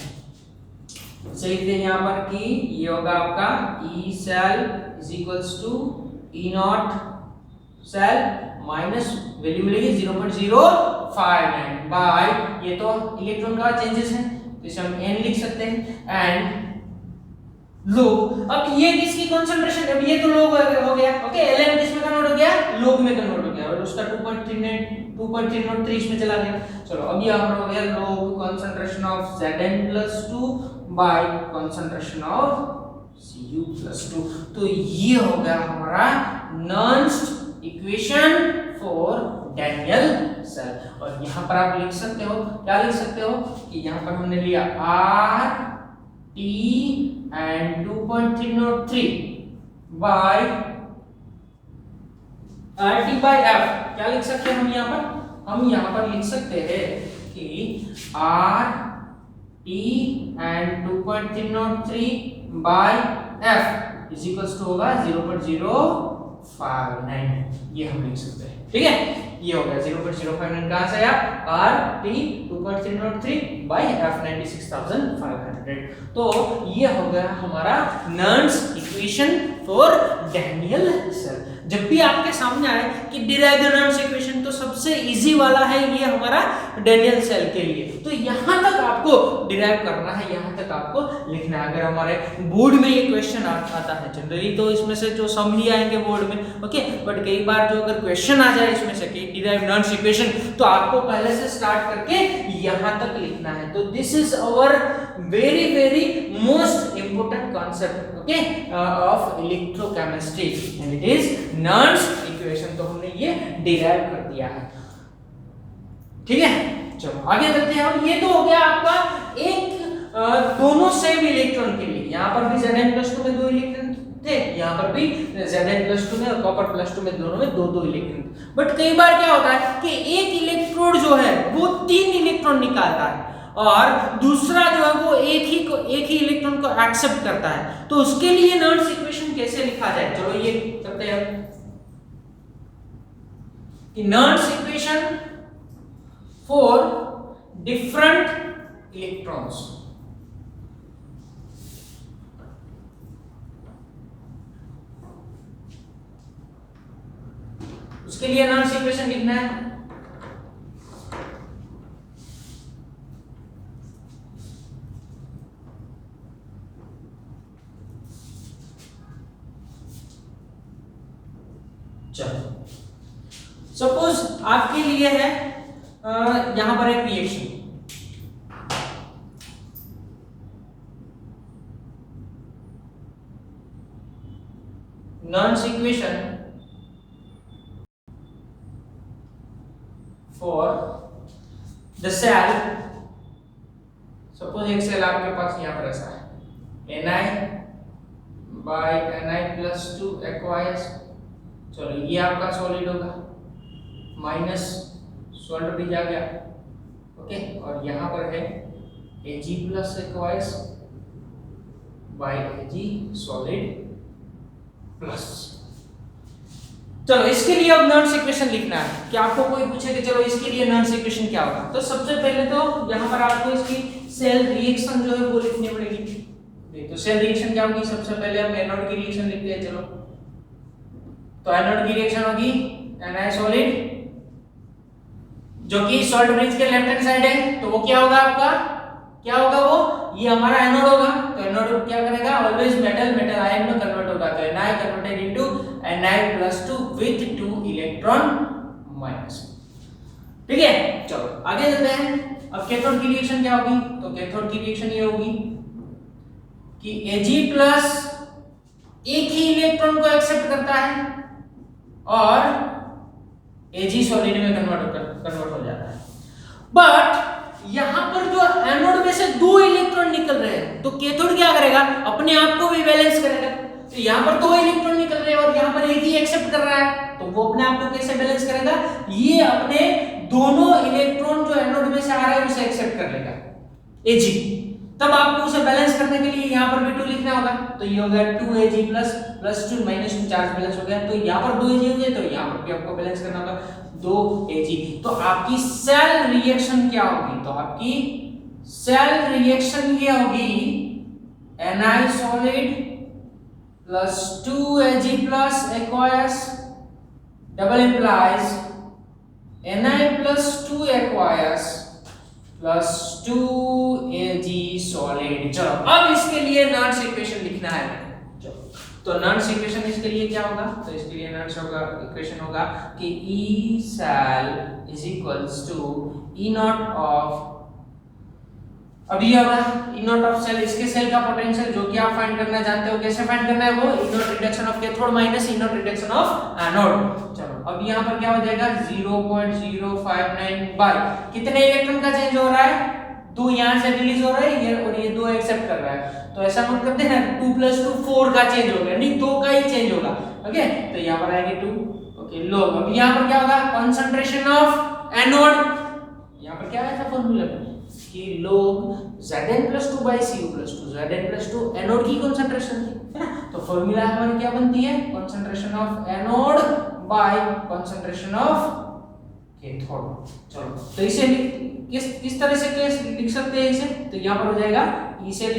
से लिखते हैं यहां पर कि ये होगा आपका E cell is equals to E naught cell minus value मिलेगी 0.059 बाय, ये तो इलेक्ट्रॉन का चेंजेस है तो इसे हम n लिख सकते हैं एंड लोग। अब ये किसकी कंसंट्रेशन, अब ये तो लोग हो गया। ओके, Ln किसमें कन्वर्ट हो गया? लोग में कन्वर्ट हो गया और उसका 2.303 इसमें चला गया। चलो अब ये हमारा हो गया log concentration of Zn+2 by concentration of Cu+2। तो ये हो गया हमारा Nernst equation for Daniell cell. और यहां पर आप लिख सकते हो, क्या लिख सकते हो कि यहां पर हमने लिया R T and 2.303 by RT by F। क्या लिख सकते हैं हम यहाँ पर? हम यहाँ पर लिख सकते हैं कि R T and 2.303 by F is equals to होगा 0.059। ये हम लिख सकते हैं, ठीक है। ये हो गया 0.059 कहां से आया? R T 2.303 by F 96500। तो ये हो गया हमारा Nernst equation for Daniell cell. जब भी आपके सामने आए कि डिराइव द नर्न्स इक्वेशन, तो सबसे इजी वाला है ये हमारा डैनियल सेल के लिए। तो यहां तक आपको डिराइव करना है, यहां तक आपको लिखना है। अगर हमारे बोर्ड में ये क्वेश्चन आता है, जनरली तो इसमें से जो सम ही आएंगे बोर्ड में, ओके, बट कई बार जो अगर क्वेश्चन आ जाए इसमें से कि डिराइव नर्न्स इक्वेशन, तो आपको पहले से स्टार्ट करके यहां तक लिखना है। तो this is our very very most important concept, okay, of electrochemistry and it is Nernst equation. तो हमने ये डिराइव कर दिया है, ठीक है। चलो आगे चलते हैं। अब ये तो हो गया आपका एक दोनों सेम इलेक्ट्रॉन के लिए। यहाँ पर भी Zn+2 में 2 इलेक्ट्रॉन थे, यहाँ पर भी Zn+2 में और Copper+2 में दोनों में 2-2 इलेक्ट्रॉन। बट कई बार क्या होता है कि एक इलेक्ट्रोड जो है वो 3 इलेक्ट्रॉन निकालता है और दूसरा जो है वो एक ही इलेक्ट्रॉन को एक्सेप्ट करता है। तो उसके लिए नर्न्स इक्वेशन कैसे लिखा जाए? चलो ये करते हैं कि नर्न्स इक्वेशन फॉर डिफरेंट इलेक्ट्रॉन्स। उसके लिए नर्न्स इक्वेशन लिखना है। चलो सपोज आपके लिए है यहां पर एक reaction, Nernst equation for the cell. Suppose एक सेल आपके पास यहां पर ऐसा है, Ni/Ni+2 aqueous। चलो ये आपका सॉलिड होगा, माइनस सॉल्ट भी जा गया, ओके, और यहां पर है Ag+ aqueous by Ag solid plus. चलो इसके लिए अब नर्न्स इक्वेशन लिखना है कि आपको कोई पूछे कि चलो इसके लिए नर्न्स इक्वेशन क्या होगा, तो सबसे पहले तो यहां पर आपको इसकी सेल रिएक्शन जो है वो लिखनी पड़ेगी। तो सेल रिएक्शन क्या होगी? सबसे पहले हम एनोड की रिएक्शन लिखते हैं। चलो तो एनोड की रिएक्शन होगी Na सॉलिड, जो कि सॉल्ट ब्रिज के लेफ्ट हैंड साइड है, तो वो क्या होगा आपका? क्या होगा वो? ये हमारा एनोड होगा। तो एनोड क्या करेगा? ऑलवेज मेटल आयन में कन्वर्ट होगा। तो Na converted into Ni+2 with 2 electron minus, ठीक है। चलो आगे चलते हैं। अब कैथोड की रिएक्शन क्या होगी? तो कैथोड की रिएक्शन ये होगी कि Ag+ एक ही इलेक्ट्रॉन को एक्सेप्ट करता है और Ag सॉलिड में कन्वर्ट हो जाता है। बट यहां पर जो एनोड में से 2 इलेक्ट्रॉन निकल रहे हैं तो कैथोड क्या करेगा, अपने आप को भी बैलेंस करेगा। तो यहां पर 2 इलेक्ट्रॉन निकल रहे हैं और यहां पर एक ही एक्सेप्ट कर रहा है, तो वो अपने आप को कैसे बैलेंस करेगा, ये अपने दोनों इलेक्ट्रॉन जो एनोड में से आ रहे हैं उसे एक्सेप्ट कर लेगा Ag। तब आपको उसे बैलेंस करने के लिए यहां पर भी 2 लिखना होगा, तो ये हो गया 2Ag प्लस 2 -2 चार्ज बैलेंस हो गया। तो यहां पर 2Ag हो गए तो यहां पर भी आपको बैलेंस करना होगा 2Ag। तो आपकी सेल रिएक्शन क्या होगी, तो आपकी सेल रिएक्शन ये होगी Na solid plus 2Ag plus aqueous double implies Na plus 2 aqueous plus 2Ag solid। चलो अब इसके लिए नॉट्स इक्वेशन लिखना है। चलो तो नॉट्स इक्वेशन इसके लिए क्या होगा, तो इसके लिए नॉट्स होगा इक्वेशन होगा कि E cell is equals to E naught of, अभी होगा E naught of cell, इसके सेल का पोटेंशियल जो कि आप फाइंड करना जानते हो, कैसे फाइंड करना है वो, E naught reduction of cathode minus E naught reduction of anode. चलो अब यहाँ पर क्या हो जाएगा 0.059 बाय कितने इलेक्ट्रॉन का चेंज हो रहा है, 2 यहाँ से रिलीज हो रहा है ये और ये 2 एक्सेप्ट कर रहा है, तो ऐसा नोट करते हैं 2 + 2 4 का चेंज हो गया, नहीं 2 का ही चेंज होगा। ओके तो यहाँ पर आएगा 2। ओके लोग अब यहाँ पर क्या होगा, कंसंट्रेशन ऑफ एनोड, यहाँ पर क्या आया था फॉर्मूला कि log Zn + 2 / Cu + 2 Zn + 2 anode की कंसंट्रेशन थी, है ना। तो फॉर्मूला हमारी क्या बनती है, concentration of anode by concentration of cathode. चलो तो इसे किस तरह से लिख सकते हैं इसे, तो यहां पर हो जाएगा E cell =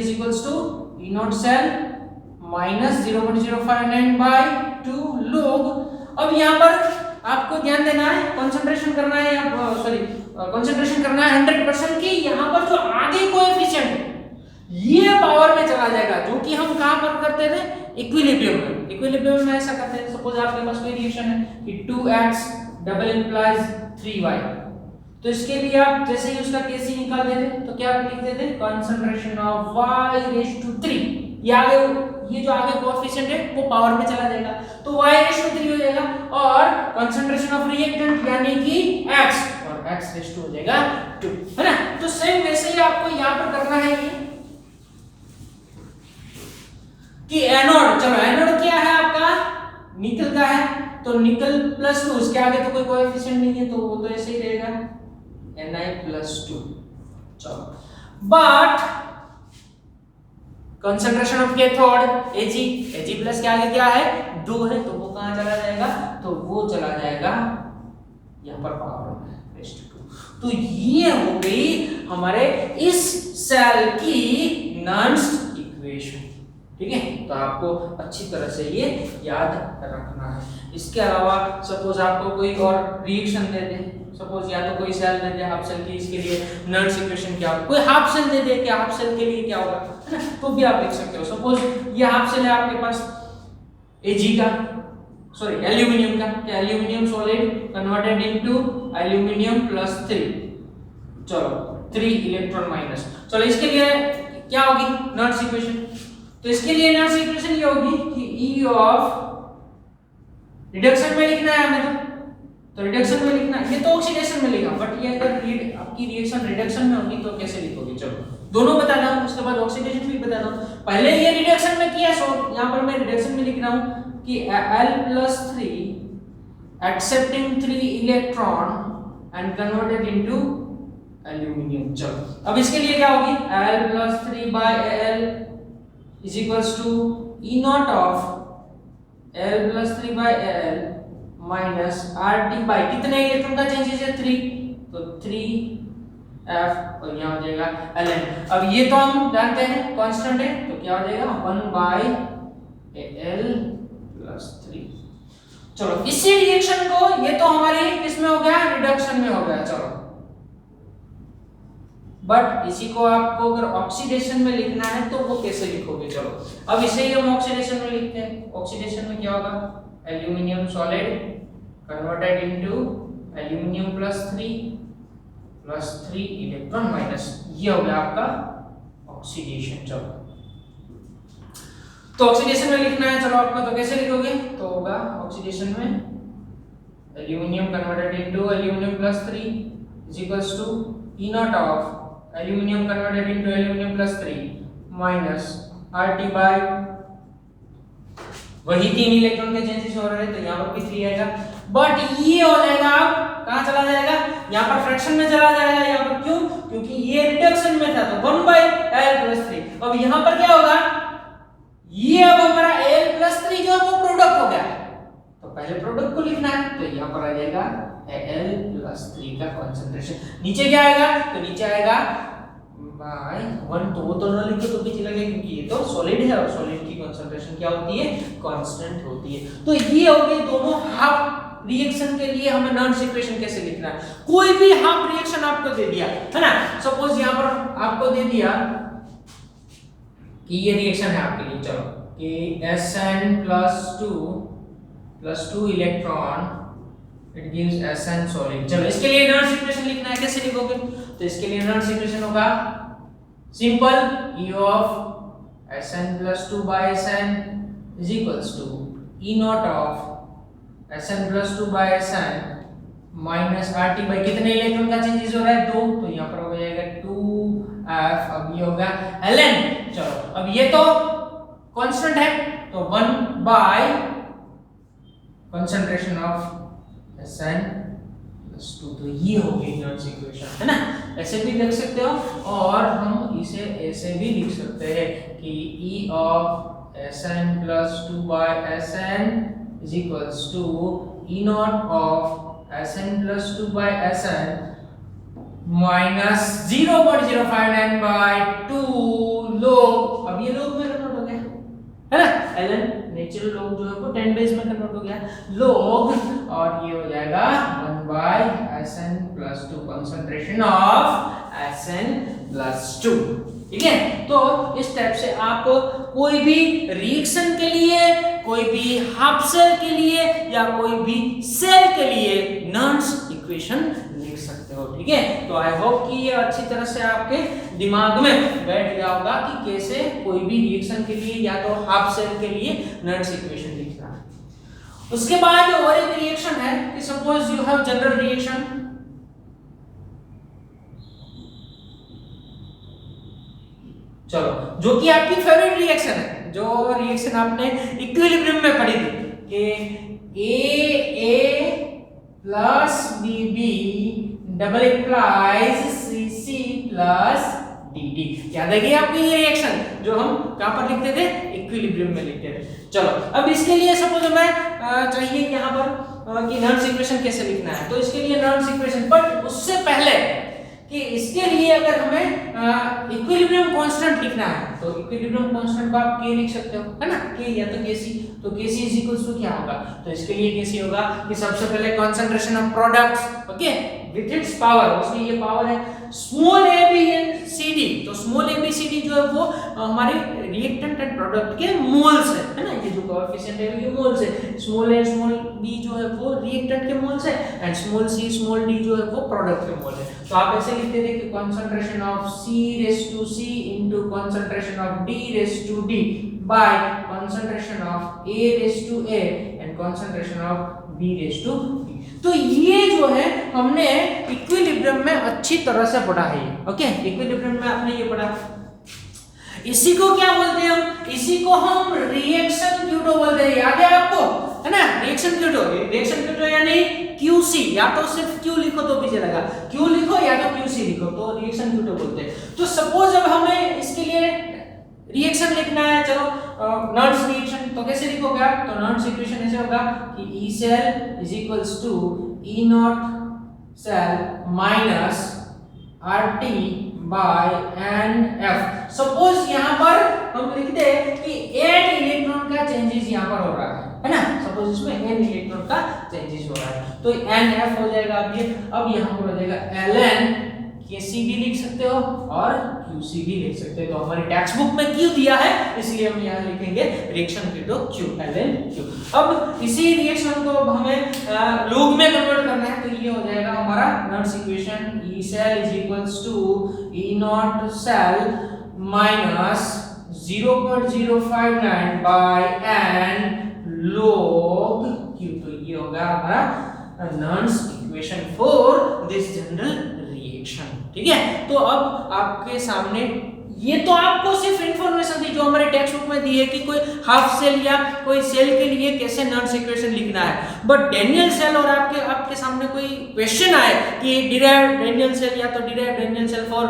E naught cell - 0.059/2 log। अब यहां पर आपको ध्यान देना है, कंसंट्रेशन करना है या कंसंट्रेशन करना है 100% की, यहां पर जो आगे कोएफिशिएंट ये पावर में चला जाएगा, जो कि हम कहां पर करते थे, इक्विलिब्रियम में। इक्विलिब्रियम में ऐसा करते हैं, सपोज आपके पास कोई रिएक्शन है कि 2x डबल इंप्लाइज 3y, तो इसके लिए आप जैसे ही उसका केसी निकाल देते तो क्या लिख देते, कंसंट्रेशन ऑफ y�3, ये जो आगे कोएफिशिएंट है वो पावर में चला जाएगा, तो y�3 हो जाएगा, और कंसंट्रेशन ऑफ रिएक्टेंट यानी कि x, और x⁴ हो जाएगा 2, है ना। तो सेम वैसे ही आपको यहां पर करना है ये कि एनोड, चलो एनोड क्या है आपका, निकल का है, तो निकल +2, उसके आगे तो कोई कोएफिशिएंट नहीं है तो वो तो ऐसे ही रहेगा Ni+2। चलो but concentration of cathode Ag plus के आगे क्या है 2 है, तो वो कहां चला जाएगा, तो वो चला जाएगा यहां पर पावर में ⁻²। तो ये हो गई हमारे इस सेल की नॉट्स इक्वेशन, ठीक है। तो आपको अच्छी तरह से ये याद रखना है। इसके अलावा सपोज आपको कोई और रिएक्शन दे दे, सपोज या तो कोई सेल दे दे हाफ सेल की, इसके लिए नॉट्स इक्वेशन क्या होगा, कोई हाफ सेल दे दे कि हाफ सेल के लिए क्या होगा, है ना, तो भी आप लिख सकते हो। सपोज ये हाफ सेल है आपके पास Ag का, सॉरी एल्यूमिनियम का, कि aluminium solid converted into aluminium +3, चलो 3 इलेक्ट्रॉन माइनस। चलो इसके लिए क्या होगी नॉट्स इक्वेशन, तो इसके लिए नॉट्स इक्वेशन ये होगी कि E ऑफ रिडक्शन में लिखना है हमें, तो रिडक्शन में लिखना, ये तो ऑक्सीडेशन में लिखा, बट ये अगर आपकी रिएक्शन रिडक्शन में होगी तो कैसे लिखोगे, चलो दोनों बता रहा हूं, उसके बाद ऑक्सीडेशन भी बता रहा हूं। पहले ये रिडक्शन में किया, सो यहां पर मैं रिडक्शन में लिख रहा हूं कि Al+3 accepting 3 electron and converted into aluminium। चलो अब इसके लिए क्या होगी, Al+3/Al = E naught of Al+3/Al minus RT by कितने इलेक्ट्रॉन का चेंजेस है 3, तो 3f और यहाँ हो जाएगा Ln। अब ये तो हम जानते हैं कांस्टेंट है, तो क्या हो जाएगा 1/Al+3। चलो इसी रिएक्शन को, ये तो हमारी किसमें हो गया, रिडक्शन में हो गया। चलो बट इसी को आपको अगर ऑक्सीडेशन में लिखना है तो वो कैसे लिखोगे, चलो अब इसे ही हम ऑक्सीडेशन में लिखते हैं। ऑक्सीडेशन में क्या होगा, aluminium solid converted into aluminium +3 electron minus, ये हो गया आपका ऑक्सीडेशन। चलो तो ऑक्सीडेशन में लिखना है, चलो आपको, तो कैसे लिखोगे, तो होगा ऑक्सीडेशन में aluminium converted into aluminium plus 3 is equals to E naught of aluminium converted into aluminium plus 3 minus RT by वही 3 इलेक्ट्रॉन के चेंजेस हो रहे हैं तो यहाँ पर भी 3 आएगा, बट ये हो जाएगा अब कहाँ चला जाएगा, यहाँ पर फ्रैक्शन में चला जाएगा। यहाँ पर क्यों, क्योंकि ये रिडक्शन में था तो 1/L+3। अब यहाँ पर क्या होगा, ये अब हमारा L+3 जो है वो प्रोडक्ट हो गया, तो पहले प्रोडक्ट को लिखना है तो यहाँ पर आ जाएगा L+3 का कंसंट्रेशन। नीचे क्या आएगा, तो नीचे आएगा बाय 1, तो वो तो ना लिखो तो भी चलेगा क्योंकि ये तो सॉलिड है और सॉलिड की कंसंट्रेशन क्या होती है, कांस्टेंट होती है। तो ये हो गए दोनों हाफ रिएक्शन के लिए हमें नॉन्स इक्वेशन कैसे लिखना है। कोई भी हाफ रिएक्शन आपको दे दिया है ना, सपोज यहाँ पर आपको दे दिया कि ये रिएक्शन है आपके लिए, चलो कि Sn+2 electron it gives Sn solid. चलो इसके लिए नॉन्स इक्वेशन लिखना है, कैसे लिखोगे, तो इसके लिए नॉन्स इक्वेशन होगा simple E of Sn+2 by Sn is equals to E naught of Sn+2 by Sn minus RT by कितने इलेक्ट्रॉन का चेंजेस हो रहा है, 2, तो यहाँ पर हो जाएगा 2F। अब ये होगा Ln। चलो अब ये तो कांस्टेंट है तो 1 by कंसंट्रेशन ऑफ Sn+2, तो ये हो गई नॉन्स इक्वेशन, है ना। ऐसे भी लिख सकते हो और हम इसे ऐसे भी लिख सकते हैं कि E of Sn+2 by Sn is equals to E naught of Sn+2 by Sn minus 0.059 by 2 log। अब ये log में कन्वर्ट हो गया, है ना, ln नेचुरल log जो है वो 10 बेस में कन्वर्ट हो गया log, और ये हो जाएगा 1 by Sn+2 concentration of Sn+2। ठीक है, तो इस टाइप से आप कोई भी रिएक्शन के लिए, कोई भी हाफ सेल के लिए या कोई भी सेल के लिए नॉन्स इक्वेशन लिख सकते हो। ठीक है, तो आई होप कि ये अच्छी तरह से आपके दिमाग में बैठ गया होगा कि कैसे कोई भी रिएक्शन के लिए या तो हाफ सेल के लिए नॉन्स इक्वेशन लिखना है। उसके बाद और एक रिएक्शन है कि suppose you have general reaction, चलो जो कि आपकी फेवरेट रिएक्शन है, जो रिएक्शन आपने इक्विलिब्रियम में पढ़ी थी कि AA plus BB double implies CC plus DD। याद है कि आपकी ये रिएक्शन जो हम कहां पर लिखते थे, इक्विलिब्रियम में लिखते थे। चलो अब इसके लिए सपोज हमें चाहिए यहाँ पर कि नॉन्स इक्वेशन कैसे लिखना है, तो इसके लिए नॉन्स इक्वेशन, बट उससे पहले कि इसके लिए अगर हमें इक्विलिब्रियम कांस्टेंट लिखना है तो इक्विलिब्रियम कांस्टेंट को आप K लिख सकते हो, है ना, K या तो Kc, तो Kc इज इक्वल्स टू क्या होगा, तो इसके लिए Kc होगा कि सबसे पहले concentration of products, okay, with its power, उसमें ये पावर है small a b and c d, तो small a b c d जो है वो हमारे रिएक्टेंट एंड प्रोडक्ट के मोल्स है ना, ये जो कोएफिशिएंट है ये मोल्स है, स्मॉल a स्मॉल b जो है वो रिएक्टेंट के मोल्स है and small c small d जो है वो प्रोडक्ट के मोल है। तो आप ऐसे लिखते थे कि concentration of C into concentration of D by concentration of A and concentration of B। तो ये जो है हमने इक्विलिब्रियम में अच्छी तरह से पढ़ा है, ओके, इक्विलिब्रियम में आपने ये पढ़ा। इसी को क्या बोलते हैं हम, इसी को हम रिएक्शन क्यूटो बोलते हैं, याद है आपको, है ना, रिएक्शन क्यूटो यानी QC, या तो सिर्फ Q लिखो तो भी चलेगा, Q लिखो या तो QC लिखो, तो रिएक्शन क्यूटो बोलते हैं। तो सपोज अब हमें इसके लिए रिएक्शन लिखना है, चलो नॉन्स रिएक्शन, तो कैसे लिखोगे आप, तो नॉन्स इक्वेशन ऐसे होगा कि E cell is equals to E naught cell minus RT by NF। Suppose यहाँ पर हम लिखते हैं कि 8 इलेक्ट्रॉन का चेंजेस यहाँ पर हो रहा है ना, सपोज इसमें n इलेक्ट्रॉन का चेंजेस हो रहा है तो NF हो जाएगा। अब यहाँ पर हो जाएगा Ln, Kc भी लिख सकते हो और Qc भी लिख सकते हो, तो हमारी टेक्स्ट बुक में Q दिया है इसलिए हम यहाँ लिखेंगे रिएक्शन कीटो Q, Ln Q। अब इसी रिएक्शन को अब हमें लॉग में कन्वर्ट करना है, तो ये हो जाएगा हमारा नॉन्स equation E cell is equals to E naught cell minus 0.059 by n log Q। तो ये होगा हमारा Nernst equation for this general reaction. ठीक है, तो अब आपके सामने ये तो आपको सिर्फ इंफॉर्मेशन थी जो हमारे टेक्स्ट बुक में दी है कि कोई हाफ सेल या कोई सेल के लिए कैसे नर्न्स इक्वेशन लिखना है। बट डेनियल सेल और आपके सामने कोई क्वेश्चन आए कि डिराइव्ड डेनियल सेल या तो derived Daniell cell for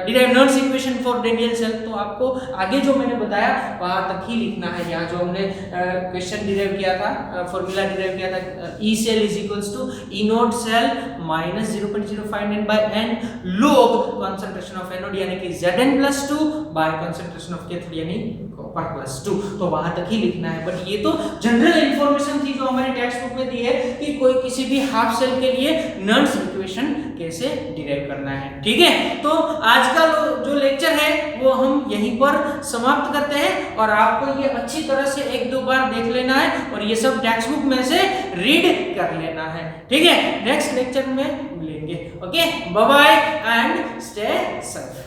derived Nernst equation for Daniell cell, तो आपको आगे जो मैंने बताया वहां तक ही लिखना है। यहाँ जो हमने क्वेश्चन डिराइव किया था, फॉर्मूला डिराइव किया था, E cell is equals to E naught cell minus 0.059 by N log concentration of anode यानी कि Zn +2 by concentration of cathode यानी कॉपर +2, तो वहां तक ही लिखना है। बट ये तो जनरल इंफॉर्मेशन थी जो हमारे टेक्स्ट बुक में दी है कि कोई किसी भी हाफ सेल के लिए नर्न्स इक्वेशन कैसे डिराइव करना है। ठीक है, तो आज का जो लेक्चर है वो हम यहीं पर समाप्त करते हैं और आपको ये अच्छी तरह से एक दो बार देख लेना है और ये सब टेक्स्ट बुक में से रीड कर लेना है। ठीक है, नेक्स्ट लेक्चर में मिलेंगे। Okay, bye bye and stay safe.